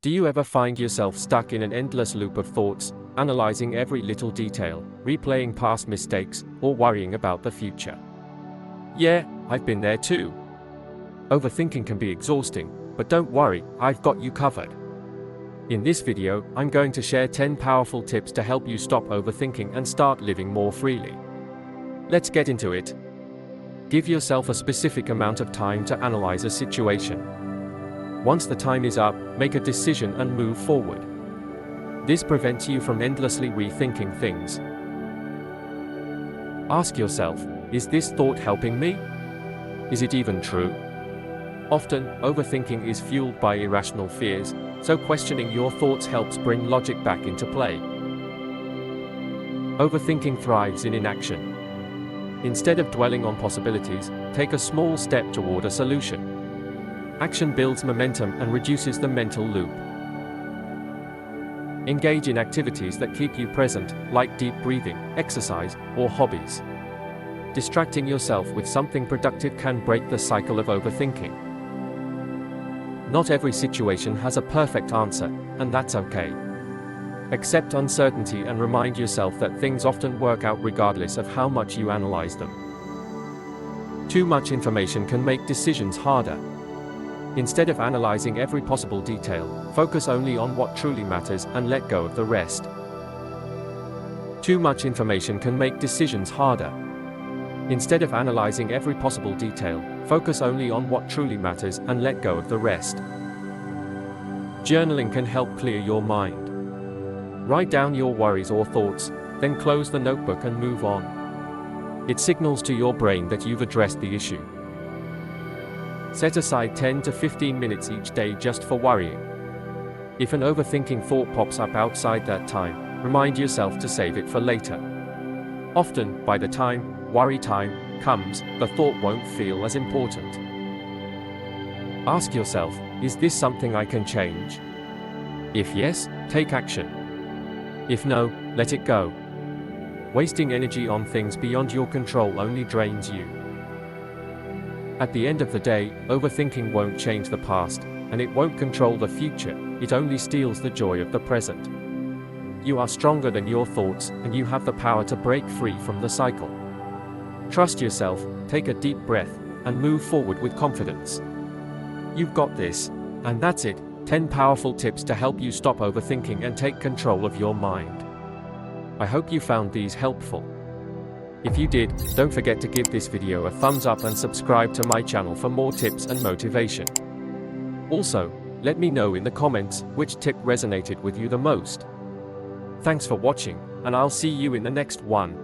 Do you ever find yourself stuck in an endless loop of thoughts, analyzing every little detail, replaying past mistakes, or worrying about the future? Yeah, I've been there too. Overthinking can be exhausting, but don't worry, I've got you covered. In this video, I'm going to share 10 powerful tips to help you stop overthinking and start living more freely. Let's get into it. Give yourself a specific amount of time to analyze a situation. Once the time is up, make a decision and move forward. This prevents you from endlessly rethinking things. Ask yourself, is this thought helping me? Is it even true? Often, overthinking is fueled by irrational fears, so questioning your thoughts helps bring logic back into play. Overthinking thrives in inaction. Instead of dwelling on possibilities, take a small step toward a solution. Action builds momentum and reduces the mental loop. Engage in activities that keep you present, like deep breathing, exercise, or hobbies. Distracting yourself with something productive can break the cycle of overthinking. Not every situation has a perfect answer, and that's okay. Accept uncertainty and remind yourself that things often work out regardless of how much you analyze them. Too much information can make decisions harder. Instead of analyzing every possible detail, focus only on what truly matters and let go of the rest. Too much information can make decisions harder. Instead of analyzing every possible detail, focus only on what truly matters and let go of the rest. Journaling can help clear your mind. Write down your worries or thoughts, then close the notebook and move on. It signals to your brain that you've addressed the issue. Set aside 10 to 15 minutes each day just for worrying. If an overthinking thought pops up outside that time, remind yourself to save it for later. Often, by the time worry time comes, the thought won't feel as important. Ask yourself, is this something I can change? If yes, take action. If no, let it go. Wasting energy on things beyond your control only drains you. At the end of the day, overthinking won't change the past, and it won't control the future, it only steals the joy of the present. You are stronger than your thoughts, and you have the power to break free from the cycle. Trust yourself, take a deep breath, and move forward with confidence. You've got this. And that's it, 10 powerful tips to help you stop overthinking and take control of your mind. I hope you found these helpful. If you did, don't forget to give this video a thumbs up and subscribe to my channel for more tips and motivation. Also, let me know in the comments which tip resonated with you the most. Thanks for watching, and I'll see you in the next one.